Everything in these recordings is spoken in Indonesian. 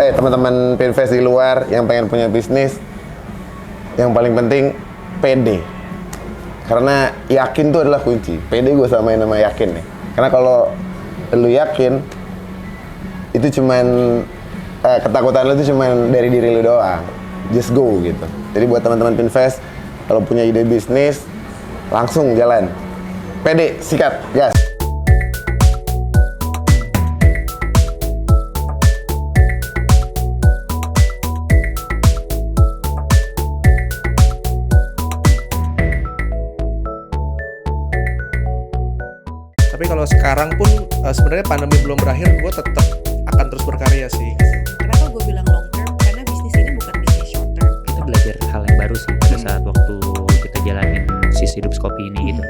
teman-teman Pinvest di luar yang pengen punya bisnis, yang paling penting pede. Karena yakin itu adalah kunci. Pede gue samain sama yakin nih. Karena kalau lu yakin, itu cuman ketakutan lu itu cuman dari diri lu doang. Just go gitu. Jadi buat teman-teman Pinvest, kalau punya ide bisnis, langsung jalan. Pede, sikat, gas. Tapi kalau sekarang pun sebenarnya pandemi belum berakhir, gue tetap akan terus berkarya sih. Kenapa gue bilang long term? Karena bisnis ini bukan bisnis short term. Kita belajar hal yang baru sih pada saat waktu kita jalanin sis hidup kopi ini gitu.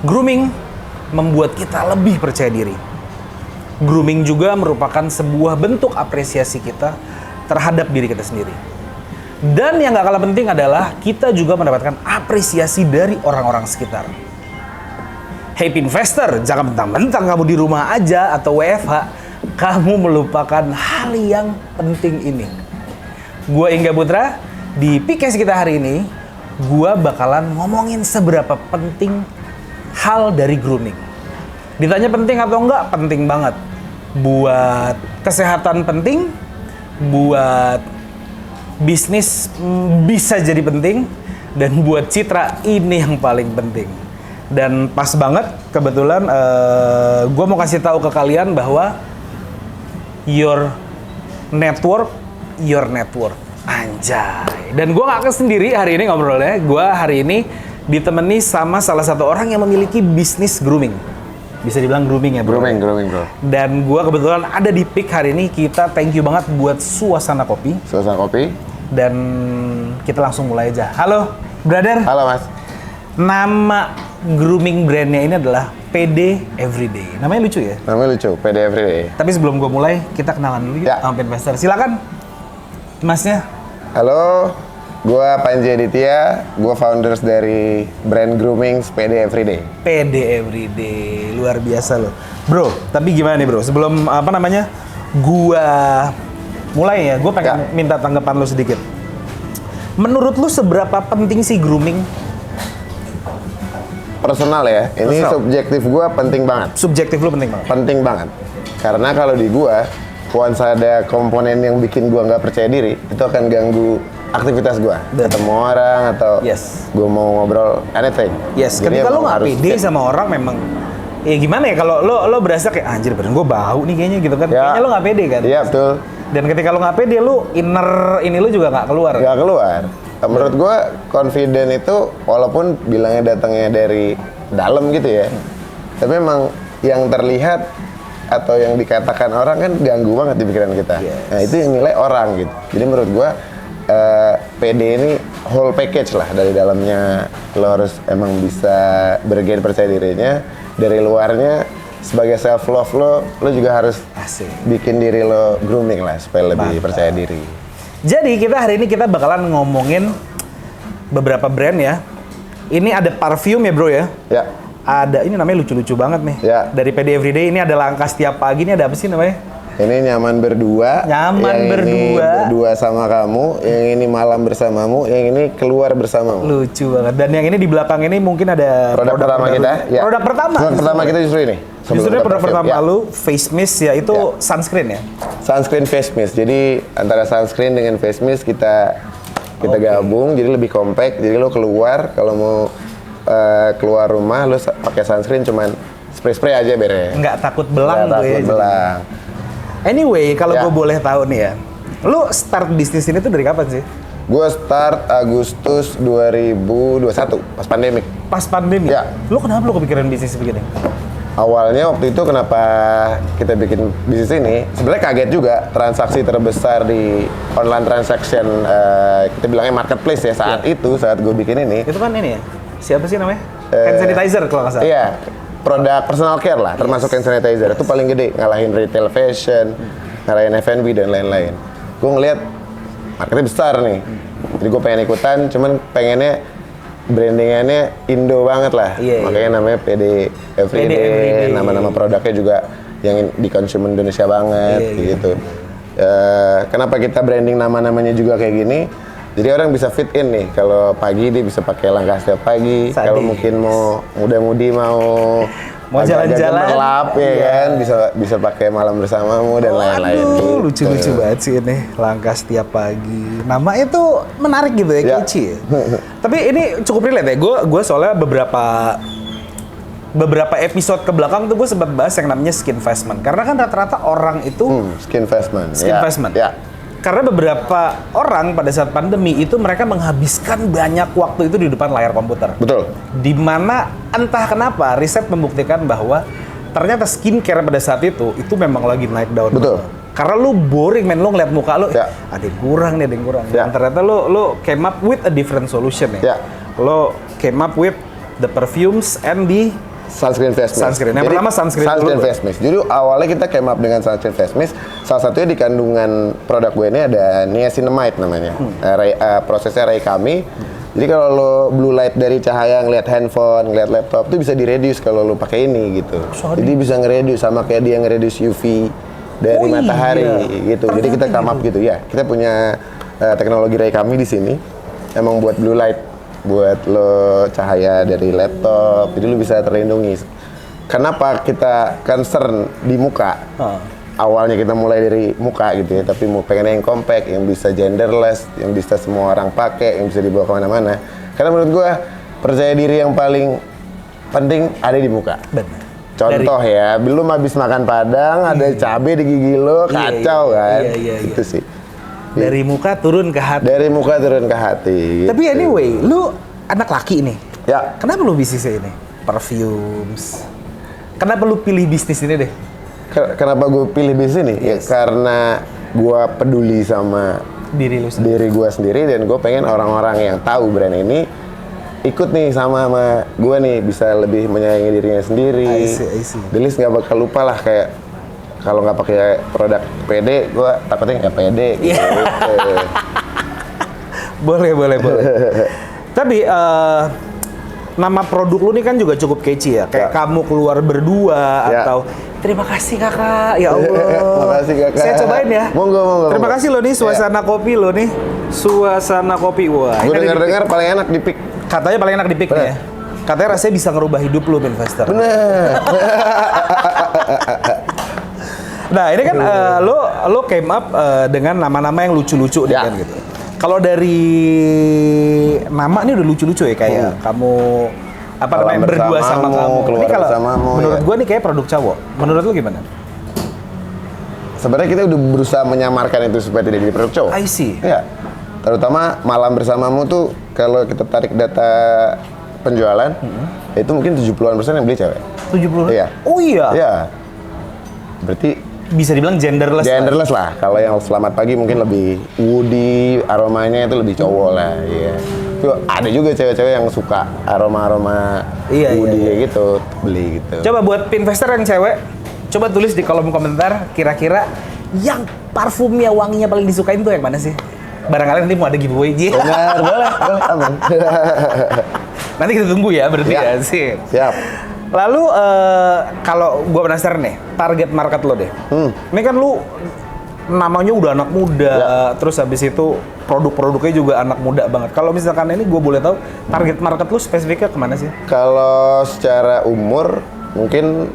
Grooming membuat kita lebih percaya diri. Grooming juga merupakan sebuah bentuk apresiasi kita terhadap diri kita sendiri. Dan yang gak kalah penting adalah kita juga mendapatkan apresiasi dari orang-orang sekitar. Hey Pinvester, jangan mentang-mentang kamu di rumah aja atau WFH, kamu melupakan hal yang penting ini. Gua Ingga Putra, di PKS kita hari ini, gua bakalan ngomongin seberapa penting hal dari grooming. Ditanya penting atau enggak? Penting banget. Buat kesehatan penting, buat bisnis bisa jadi penting, dan buat citra ini yang paling penting. Dan pas banget kebetulan gue mau kasih tahu ke kalian bahwa your network anjay. Dan gue gak akan sendiri hari ini ngobrolnya. Gue hari ini ditemani sama salah satu orang yang memiliki bisnis grooming. Bisa dibilang grooming ya bro? Grooming bro. Dan gue kebetulan ada di PIK hari ini. Kita thank you banget buat Suasana Kopi. Dan kita langsung mulai aja. Halo brother. Halo mas. Nama grooming brandnya ini adalah PD Everyday. Namanya lucu ya? Namanya lucu, PD Everyday. Tapi sebelum gue mulai, kita kenalan dulu ya sama Pinvester. Silakan masnya. Halo, gue Panji Aditya, gue founders dari brand grooming PD Everyday. PD Everyday, luar biasa loh. Bro, tapi gimana nih bro? Sebelum gua mulai ya, gue pengen minta tanggapan lu sedikit. Menurut lu seberapa penting sih grooming? Personal ya, ini subjektif gue penting banget. Subjektif lu penting banget? Penting banget. Karena kalau di gue, once ada komponen yang bikin gue nggak percaya diri, itu akan ganggu aktivitas gue. Ketemu orang atau gue mau ngobrol anything. Yes, ketika lu nggak pede sama orang memang, ya gimana ya kalau lo berasa kayak anjir badan gue bau nih kayaknya gitu kan. Kayaknya lo nggak pede kan? Iya betul. Dan ketika lo nggak pede, lo inner ini lo juga nggak keluar. Nggak keluar. Menurut gue confident itu walaupun bilangnya datangnya dari dalam gitu ya, tapi memang yang terlihat atau yang dikatakan orang kan ganggu banget di pikiran kita. Nah itu yang nilai orang gitu. Jadi menurut gue PD ini whole package lah. Dari dalamnya lo harus emang bisa bergen percaya dirinya, dari luarnya sebagai self love lo juga harus bikin diri lo grooming lah supaya lebih percaya diri. Jadi hari ini kita bakalan ngomongin beberapa brand ya. Ini ada parfum ya bro ya? Ya. Ada, ini namanya lucu-lucu banget nih. Ya. Dari PD Everyday, ini ada langkah setiap pagi, ini ada apa sih namanya? Ini nyaman berdua. Nyaman yang berdua. Ini berdua sama kamu, yang ini malam bersamamu, yang ini keluar bersamamu. Lucu banget. Dan yang ini di belakang ini mungkin ada produk pertama kita. Ya. Produk pertama? Produk pertama kita justru ini. Justru produk pertama lu, face mist ya, itu sunscreen ya? Sunscreen face mist. Jadi antara sunscreen dengan face mist kita gabung, jadi lebih compact. Jadi lo keluar, kalau mau keluar rumah lo pakai sunscreen cuman spray aja beres. Nggak takut belang tuh ya? Takut belang. Anyway, kalau gue boleh tahu nih ya, lu start bisnis ini tuh dari kapan sih? Gue start Agustus 2021, pas pandemik. Pas pandemi? Ya. Lu kenapa lu kepikiran bisnis begini? Awalnya waktu itu kenapa kita bikin bisnis ini, sebenarnya kaget juga. Transaksi terbesar di online transaction, kita bilangnya marketplace ya saat itu, saat gue bikin ini. Itu kan ini ya, siapa sih namanya? Hand sanitizer kalau nggak salah. Iya, produk personal care lah, termasuk hand sanitizer. Itu paling gede, ngalahin retail fashion, ngalahin F&B dan lain-lain. Gue ngeliat marketnya besar nih, jadi gue pengen ikutan, cuman pengennya brandingannya Indo banget lah. Makanya namanya PD Everyday, nama-nama produknya juga yang dikonsum Indonesia banget Iya, iya. gitu. Kenapa kita branding nama-namanya juga kayak gini? Jadi orang bisa fit in nih. Kalau pagi dia bisa pakai langkah setiap pagi. Sadis. Kalau mungkin mau muda-mudi mau agak-agak jalan-jalan, gemerlap ya iya. kan, bisa pakai malam bersamamu dan lain-lain. Aduh, gitu. lucu-lucu banget sih ini langkah setiap pagi. Namanya tuh menarik gitu ya, Ya. catchy ya. Tapi ini cukup relate ya. Gue soalnya beberapa episode ke belakang tuh gue sempat bahas yang namanya skin investment. Karena kan rata-rata orang itu Skin investment. skin Ya, investment. Ya. Karena beberapa orang pada saat pandemi itu mereka menghabiskan banyak waktu itu di depan layar komputer. Betul. Dimana entah kenapa riset membuktikan bahwa ternyata skincare pada saat itu memang lagi naik daun. Betul. Karena lu boring men, lu ngeliat muka lu, Ya. ada yang kurang nih, ada yang kurang. Ya. Dan ternyata lu came up with a different solution ya. Ya. Lu came up with the perfumes and the Sunscreen face mist. Sunscreen. Yang pertama sunscreen dulu. face mist. Jadi awalnya kita came up dengan sunscreen face mist. Salah satunya di kandungan produk gue ini ada niacinamide namanya. Prosesnya ray kami. Jadi kalau lo blue light dari cahaya ngeliat handphone, ngeliat laptop itu bisa di-reduce kalau lo pakai ini gitu. Jadi bisa nge-reduce sama kayak dia nge-reduce UV dari Oh, matahari iya. gitu. Jadi kita come up gitu ya. Kita punya teknologi ray kami di sini. Emang buat blue light, buat lo cahaya dari laptop, jadi lo bisa terlindungi. Kenapa kita concern di muka? Awalnya kita mulai dari muka gitu ya, tapi mau pengen yang compact, yang bisa genderless, yang bisa semua orang pakai, yang bisa dibawa kemana-mana. Karena menurut gua percaya diri yang paling penting ada di muka. Benar. Contoh ya, belum habis makan padang, ada cabai di gigi lo, Iya, kacau iya, kan? iya. Itu sih. Dari muka turun ke hati. Dari muka turun ke hati. Tapi gitu. anyway, lu anak laki nih. Ya. Kenapa lu bisnisnya ini? Perfumes. Kenapa lu pilih bisnis ini deh? Kenapa gue pilih bisnis ini? Ya, karena gue peduli sama Diri lu sendiri. diri gue sendiri dan gue pengen orang-orang yang tahu brand ini ikut nih sama gue nih, bisa lebih menyayangi dirinya sendiri. I see. At least nggak bakal lupa lah kayak kalau nggak pakai produk PD, gue takutnya nggak pede. Iya. Gitu. Boleh. Tapi nama produk lu nih kan juga cukup catchy ya. Kayak Ya. kamu keluar berdua Ya. atau terima kasih kakak, ya Allah. Makasih, Kakak. Saya cobain ya. Monggo. Terima kasih lo nih suasana kopi lo nih. Suasana kopi wah. Gue ini ada di dengar paling enak di pick. katanya paling enak di pick nih ya. Katanya rasanya bisa ngerubah hidup lo, investor. Bener. Nah ini kan lo came up dengan nama-nama yang lucu-lucu nih Ya. kan gitu. Kalau dari nama ini udah lucu-lucu ya kayak kamu apa Malam namanya berdua sama bersamamu, kamu. keluar Ini kalau bersamamu, menurut ya. gua nih kayak produk cowok. Menurut lo gimana? Sebenarnya kita udah berusaha menyamarkan itu supaya tidak jadi produk cowok. I see. Iya. Terutama malam bersamamu tuh kalau kita tarik data penjualan, itu mungkin 70-an% yang beli cewek. 70. Iya. Oh iya. Iya. Berarti Bisa dibilang genderless. genderless lah. Kalau yang selamat pagi mungkin lebih woody, aromanya itu lebih cowok lah. Iya. Tapi ada juga cewek-cewek yang suka aroma-aroma Iya, woody iya, kayak gitu, beli gitu. Coba buat investor yang cewek, coba tulis di kolom komentar kira-kira yang parfumnya wanginya paling disukain tuh yang mana sih? Barangkali nanti mau ada giveaway Ji. Benar, boleh, aman. Nanti kita tunggu ya berarti Ya. ya sih. Siap. Lalu kalau gua penasaran nih, target market lo deh. Ini kan lu namanya udah anak muda, terus habis itu produk-produknya juga anak muda banget. Kalau misalkan ini gue boleh tahu target market lu spesifiknya kemana sih? Kalau secara umur mungkin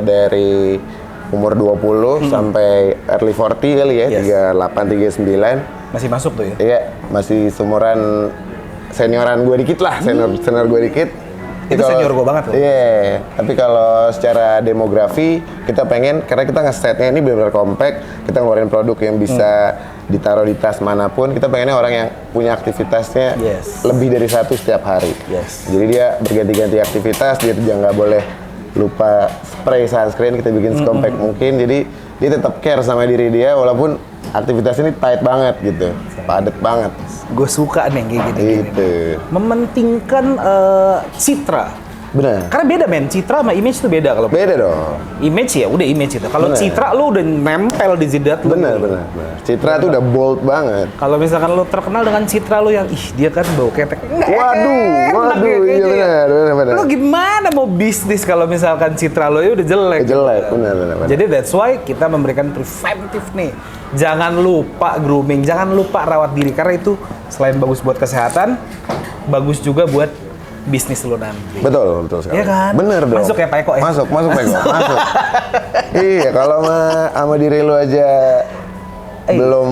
dari umur 20 sampai early 40 kali ya, Yes. 38, 39. Masih masuk tuh ya? Iya, masih seumuran senioran gue dikit lah, senior gue dikit. Itu Kalau- senior gue banget loh. Iya, tapi kalau secara demografi kita pengen, karena kita nge-setnya ini benar-benar compact, kita ngeluarin produk yang bisa ditaruh di tas manapun, kita pengennya orang yang punya aktivitasnya Yes. lebih dari satu setiap hari. Yes. Jadi dia berganti-ganti aktivitas, dia juga nggak boleh lupa spray sunscreen, kita bikin secompact mungkin, jadi dia tetap care sama diri dia walaupun aktivitas ini tight banget gitu, padat banget. Gue suka nih yang kayak gini. Gitu. Mementingkan citra Benar. Karena beda men, citra sama image tuh beda kalau Beda dong. image ya udah image itu. Kalau Bener. citra lu udah nempel di jidat lu. Benar. Citra tuh udah bold banget. Kalau misalkan lu terkenal dengan citra lu yang dia kan bau ketek. Waduh, iya benar. Lu gimana mau bisnis kalau misalkan citra lu ya udah jelek? Jelek, benar. Jadi that's why kita memberikan preventif nih. Jangan lupa grooming, jangan lupa rawat diri karena itu selain bagus buat kesehatan, bagus juga buat bisnis lu nanti. Betul sekali. Iya kan? Bener dong. Masuk ya Pak Eko ya? Masuk Pak Eko, masuk. Iya, kalau sama diri lu aja belum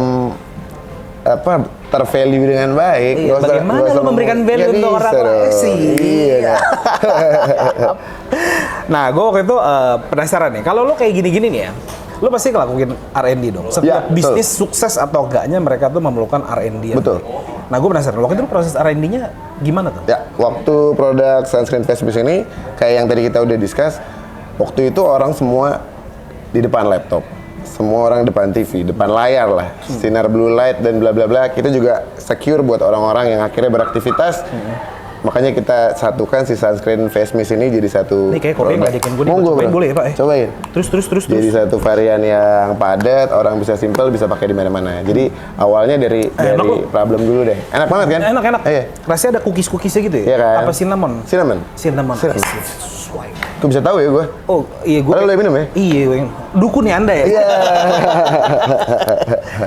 tervalue dengan baik, Iya, nggak usah- bagaimana nggak usah lu memberikan ngomong. value Nggak untuk orang bisa lain dong. sih? Iya. Nah, gue waktu itu penasaran nih, kalau lo kayak gini-gini nih ya, lo pasti ngelakuin R&D dong. Setiap Ya, betul. bisnis sukses atau enggaknya mereka tuh memerlukan R&D. ya. Betul. Nah, gue penasaran, waktu itu proses R&D-nya gimana tuh? Ya, waktu produk sunscreen face mist ini kayak yang tadi kita udah discuss, waktu itu orang semua di depan laptop. Semua orang depan TV, depan layar lah. Sinar blue light dan bla bla bla. Kita juga secure buat orang-orang yang akhirnya beraktivitas. Makanya kita satukan si sunscreen face mist ini jadi satu Ini kayak kopi produk. ngajakin gue nih, Monggo, cobain bro. boleh ya, Pak, ya? Cobain. Terus. Jadi satu varian yang padat, orang bisa simple, bisa pakai di mana-mana. Jadi awalnya dari Enak loh. problem dulu deh. Enak banget kan? Enak. Iya. Rasanya ada cookies-cookiesnya gitu ya? Iya kan? Apa cinnamon? Cinnamon. Cinnamon. Cinnamon. Sesuai. Kok bisa tahu ya gue? Oh, iya gue. Padahal lo yang minum ya? Iya, gue. Dukun ya Anda ya? Iya.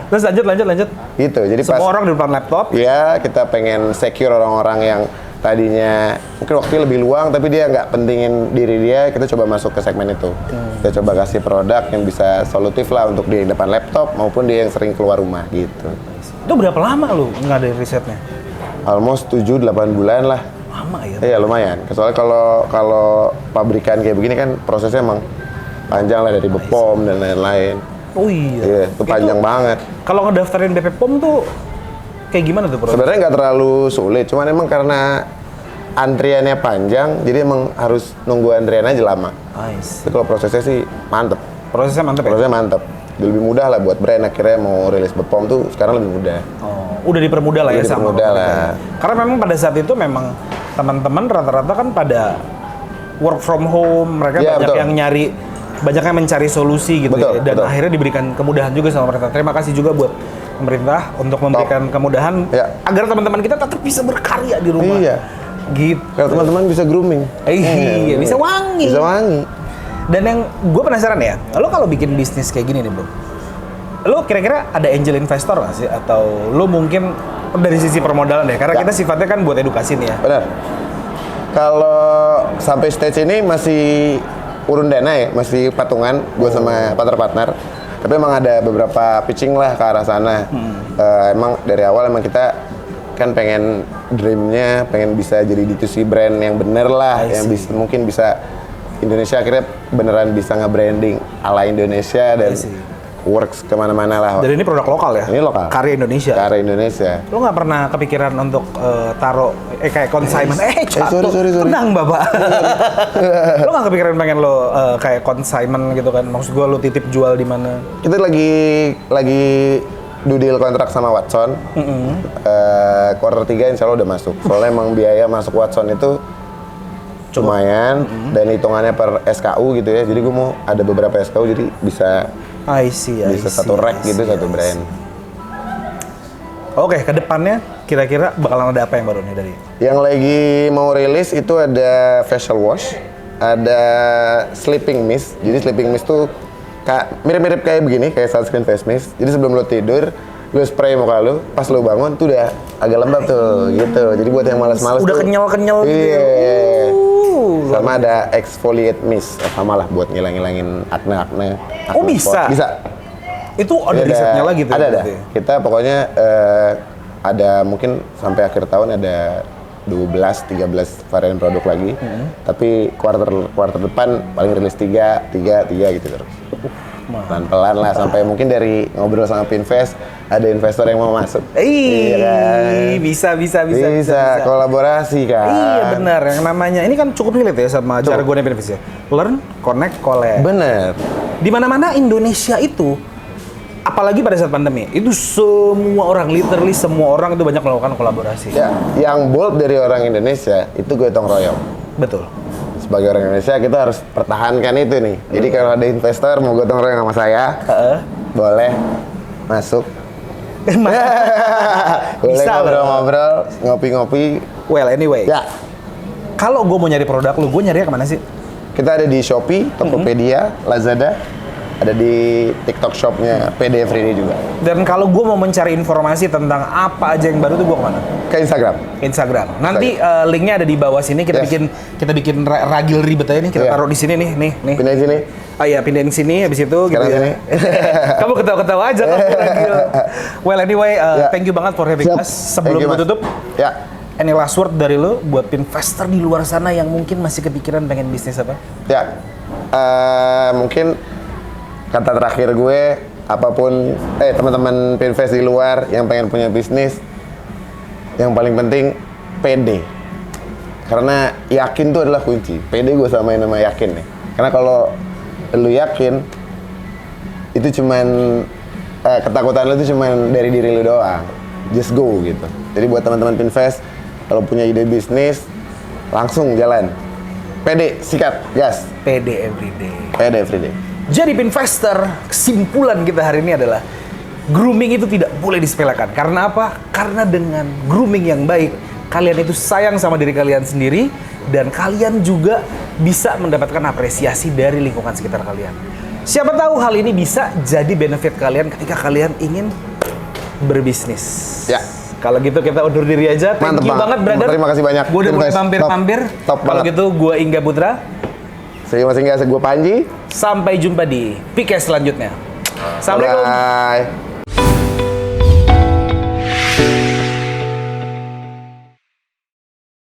Terus lanjut. Gitu. Jadi Semua pas orang di depan laptop. ya kita pengen secure orang-orang yang tadinya mungkin waktunya lebih luang tapi dia nggak pentingin diri dia, kita coba masuk ke segmen itu. Kita coba kasih produk yang bisa solutif lah untuk dia yang depan laptop maupun dia yang sering keluar rumah gitu. Itu berapa lama lu nggak ada risetnya? Almost 7-8 bulan lah. Lama ya? Iya lumayan. Soalnya kalau pabrikan kayak begini kan prosesnya emang panjang lah dari BPOM dan lain-lain. Oh iya. Iya, itu panjang banget. Kalau ngedaftarin BP POM tuh kayak gimana tuh bro? Sebenarnya nggak terlalu sulit, cuman emang karena antriannya panjang, jadi emang harus nunggu antrian aja lama. Nice. Tapi kalau prosesnya sih mantep. Prosesnya mantep ya? Prosesnya mantep. Lebih mudah lah buat brand akhirnya mau rilis BPOM tuh sekarang lebih mudah. Oh, udah dipermudah lah ya Udah sama dipermudah mereka. lah. Karena memang pada saat itu memang teman-teman rata-rata kan pada work from home, mereka Iya, banyak betul. yang banyak yang mencari solusi gitu Betul, ya. Dan betul. akhirnya diberikan kemudahan juga sama pemerintah. Terima kasih juga buat pemerintah untuk memberikan kemudahan Ya. agar teman-teman kita tetap bisa berkarya di rumah. Iya. Gitu. Kalau teman-teman bisa grooming. Iya, bisa wangi. Bisa wangi. Dan yang gue penasaran ya, lo kalau bikin bisnis kayak gini nih bro, lo kira-kira ada angel investor nggak sih? Atau lo mungkin dari sisi permodalan deh? Karena Ya. kita sifatnya kan buat edukasi nih ya. Benar. Kalau sampai stage ini masih urun dana ya, masih patungan gue sama partner-partner. Tapi emang ada beberapa pitching lah ke arah sana. Emang dari awal emang kita kan pengen dreamnya, pengen bisa jadi D2C brand yang bener lah, I yang see. mungkin bisa Indonesia akhirnya beneran bisa nge-branding ala Indonesia dan I see. works kemana-mana lah. Dan ini produk lokal ya? Ini lokal. Karya Indonesia. Ke arah Indonesia. Lo nggak pernah kepikiran untuk taruh kayak consignment? Jatuh. sorry. Tenang bapak. Lo nggak kepikiran pengen lo kayak consignment gitu kan? Maksud gue lo titip jual di mana? Kita lagi do deal kontrak sama Watson. Quarter 3 insya Allah udah masuk. Soalnya emang biaya masuk Watson itu lumayan dan hitungannya per SKU gitu ya. Jadi gue mau ada beberapa SKU jadi bisa I see. satu rack gitu, satu brand. Oke, ke depannya kira-kira bakalan ada apa yang baru nih dari? Yang lagi mau rilis itu ada facial wash, ada sleeping mist. Jadi sleeping mist tuh mirip-mirip kayak begini, kayak sunscreen face mist. Jadi sebelum lo tidur, lo spray muka lo, pas lo bangun tuh udah agak lembab tuh, gitu. Jadi buat yang malas-malas Udah tuh, kenyal-kenyal gitu ya? Iya. Sama ada exfoliate mist, sama lah buat ngilangin akne-akne. Oh, bisa? Bisa. Itu ada Jadi risetnya lagi tuh. Ada. berarti? Kita pokoknya ada mungkin sampai akhir tahun ada 12-13 varian produk lagi. Tapi quarter depan paling rilis 3 gitu terus. Pelan-pelan lah sampai mungkin dari ngobrol sama Pinvest ada investor yang mau masuk. Iya kan? Bisa Kolaborasi kan. Iya benar, yang namanya ini kan cukup relate ya sama Betul. jargonnya Pinvest ya. Learn, connect, collab. Bener. Di mana-mana Indonesia itu, apalagi pada saat pandemi, itu semua orang, literally semua orang itu banyak melakukan kolaborasi. Ya, yang bold dari orang Indonesia itu gotong royong. Betul. sebagai orang Indonesia kita harus pertahankan itu nih. Jadi kalau ada investor mau gotong royong sama saya, boleh masuk. Boleh Bisa loh. ngobrol-ngobrol, ngopi-ngopi. Well, anyway. Ya, Kalau gue mau nyari produk lu, gue nyarinya kemana sih? kita ada di Shopee, Tokopedia, Lazada, ada di TikTok shopnya PD Everyday juga. Dan kalau gue mau mencari informasi tentang apa aja yang baru tuh gue kemana? Ke Instagram. Instagram. Nanti linknya ada di bawah sini. Kita Yes. bikin ragil ribet aja nih. Kita Iya. taruh di sini nih. Pindah sini. Oh iya, pindahin sini habis itu gitu Sekarang ya. sini. Kamu ketawa-ketawa aja kamu ragil. Well anyway, Ya. thank you banget for having Siap. us. Sebelum Thank you, gue Mas. tutup, Ya. any last word dari lo buat investor di luar sana yang mungkin masih kepikiran pengen bisnis apa? Ya, mungkin kata terakhir gue, apapun, teman-teman Pinvest di luar yang pengen punya bisnis, yang paling penting pede. Karena yakin itu adalah kunci. Pede gue samain sama yakin nih. Karena kalau lu yakin, itu cuman ketakutan lu itu cuman dari diri lu doang. Just go gitu. Jadi buat teman-teman Pinvest, kalau punya ide bisnis, langsung jalan. Pede, sikat, gas. PD everyday. Pede everyday. Jadi Pinvestor, kesimpulan kita hari ini adalah grooming itu tidak boleh disepelekan. Karena apa? Karena dengan grooming yang baik, kalian itu sayang sama diri kalian sendiri dan kalian juga bisa mendapatkan apresiasi dari lingkungan sekitar kalian. Siapa tahu hal ini bisa jadi benefit kalian ketika kalian ingin berbisnis. Ya. Kalau gitu kita undur diri aja. Thank Mantep you banget. banget, brother. Terima kasih banyak. Gue udah mulai Pinvest. mampir-mampir. Top Kalau banget. gitu gue Ingga Putra. Saya masih nggak gue Panji. Sampai jumpa di PK selanjutnya. Assalamualaikum. Bye.